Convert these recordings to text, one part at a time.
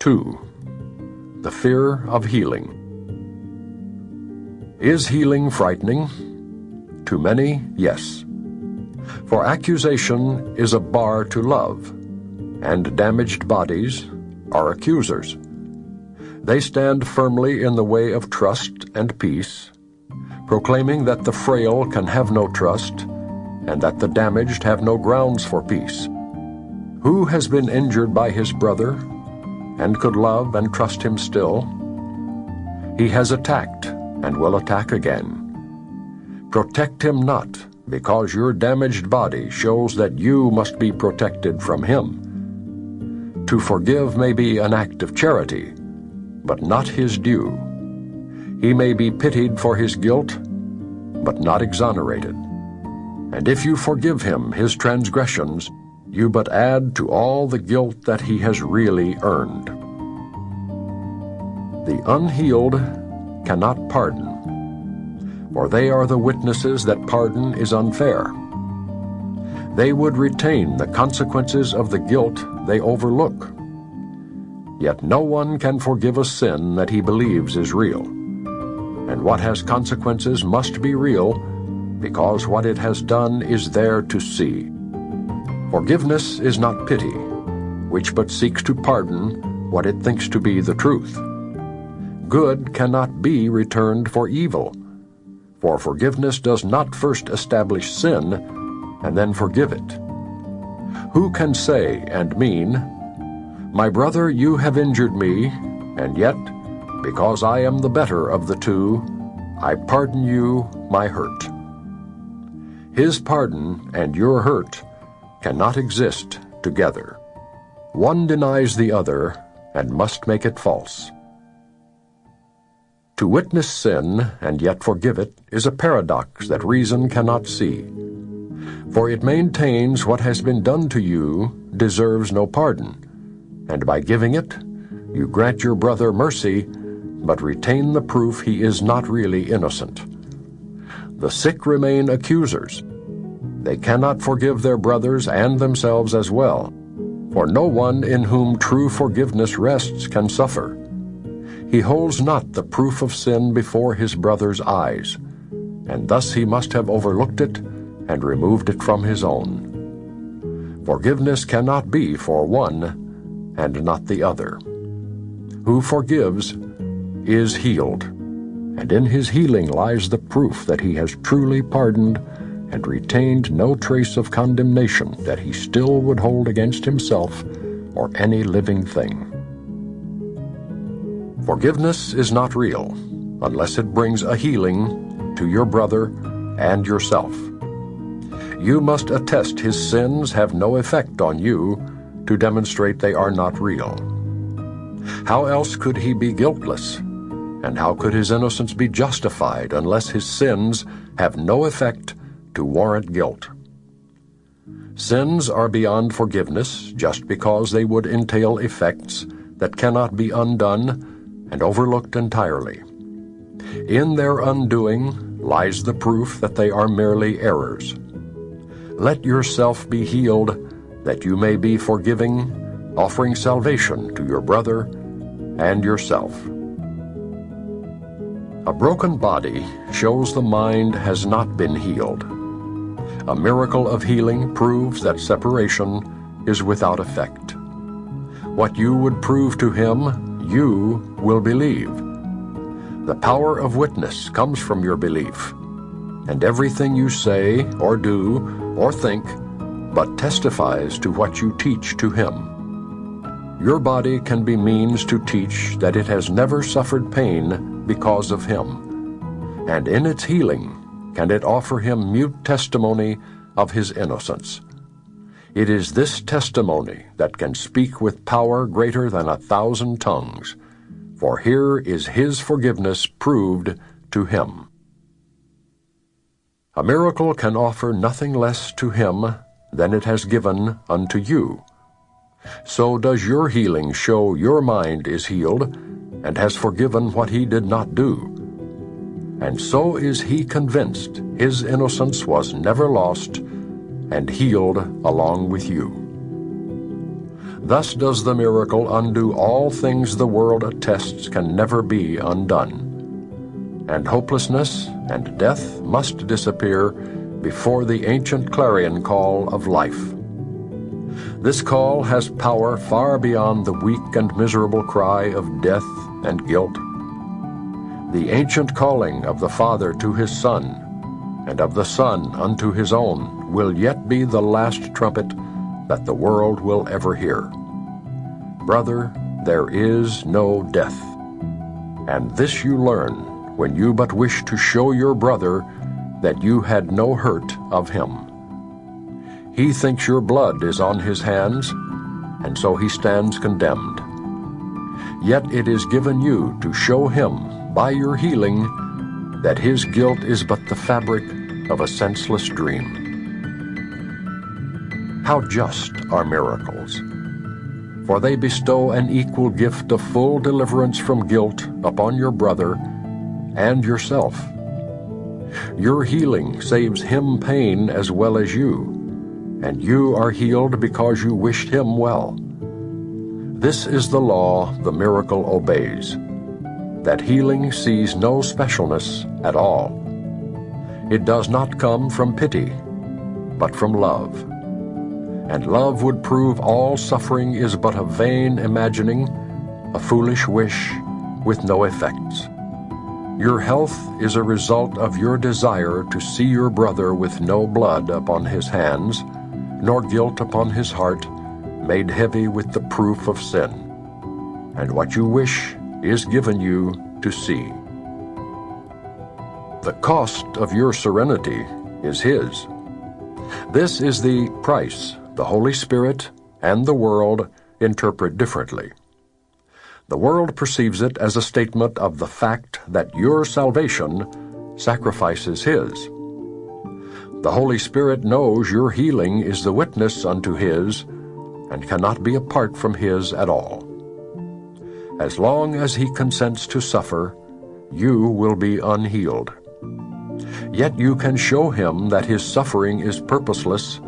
2. The fear of healing. Is healing frightening? To many, yes. For accusation is a bar to love, and damaged bodies are accusers. They stand firmly in the way of trust and peace, proclaiming that the frail can have no trust, and that the damaged have no grounds for peace. Who has been injured by his brother, and could love and trust him still? He has attacked, and will attack again. Protect him not, because your damaged body shows that you must be protected from him. To forgive may be an act of charity, but not his due. He may be pitied for his guilt, but not exonerated. And if you forgive him his transgressions, you but add to all the guilt that he has really earned. The unhealed cannot pardon, for they are the witnesses that pardon is unfair. They would retain the consequences of the guilt they overlook. Yet no one can forgive a sin that he believes is real. And what has consequences must be real, because what it has done is there to see. Forgiveness is not pity, which but seeks to pardon what it thinks to be the truth. Good cannot be returned for evil, for forgiveness does not first establish sin and then forgive it. Who can say and mean, "My brother, you have injured me, and yet, because I am the better of the two, I pardon you my hurt"? His pardon and your hurt cannot exist together. One denies the other and must make it false. To witness sin and yet forgive it is a paradox that reason cannot see. For it maintains what has been done to you deserves no pardon, and by giving it, you grant your brother mercy, but retain the proof he is not really innocent. The sick remain accusers. They cannot forgive their brothers and themselves as well, for no one in whom true forgiveness rests can suffer. He holds not the proof of sin before his brother's eyes, and thus he must have overlooked it and removed it from his own. Forgiveness cannot be for one and not the other. Who forgives is healed, and in his healing lies the proof that he has truly pardoned and retained no trace of condemnation that he still would hold against himself or any living thing. Forgiveness is not real unless it brings a healing to your brother and yourself. You must attest his sins have no effect on you to demonstrate they are not real. How else could he be guiltless? And how could his innocence be justified unless his sins have no effect to warrant guilt? Sins are beyond forgiveness just because they would entail effects that cannot be undone and overlooked entirely. In their undoing lies the proof that they are merely errors. Let yourself be healed, that you may be forgiving, offering salvation to your brother and yourself. A broken body shows the mind has not been healed. A miracle of healing proves that separation is without effect. What you would prove to him, you will believe. The power of witness comes from your belief, and everything you say or do or think but testifies to what you teach to him. Your body can be means to teach that it has never suffered pain because of him, and in its healing can it offer him mute testimony of his innocence. It is this testimony that can speak with power greater than 1,000 tongues, for here is his forgiveness proved to him. A miracle can offer nothing less to him than it has given unto you. So does your healing show your mind is healed and has forgiven what he did not do. And so is he convinced his innocence was never lost and healed along with you. Thus does the miracle undo all things the world attests can never be undone. And hopelessness and death must disappear before the ancient clarion call of life. This call has power far beyond the weak and miserable cry of death and guilt. The ancient calling of the Father to his Son, and of the Son unto his own, will yet be the last trumpet that the world will ever hear. Brother, there is no death. And this you learn when you but wish to show your brother that you had no hurt of him. He thinks your blood is on his hands, and so he stands condemned. Yet it is given you to show him, by your healing, that his guilt is but the fabric of a senseless dream. How just are miracles! For they bestow an equal gift of full deliverance from guilt upon your brother and yourself. Your healing saves him pain as well as you, and you are healed because you wished him well. This is the law the miracle obeys, that healing sees no specialness at all. It does not come from pity, but from love. And love would prove all suffering is but a vain imagining, a foolish wish with no effects. Your health is a result of your desire to see your brother with no blood upon his hands, nor guilt upon his heart, made heavy with the proof of sin. And what you wish is given you to see. The cost of your serenity is his. This is the price the Holy Spirit and the world interpret differently. The world perceives it as a statement of the fact that your salvation sacrifices his. The Holy Spirit knows your healing is the witness unto his, and cannot be apart from his at all. As long as he consents to suffer, you will be unhealed. Yet you can show him that his suffering is purposeless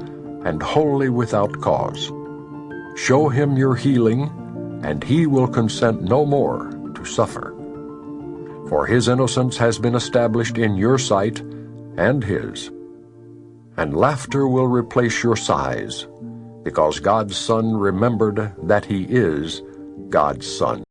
and wholly without cause. Show him your healing, and he will consent no more to suffer. For his innocence has been established in your sight and his. And laughter will replace your sighs, because God's Son remembered that he is God's Son.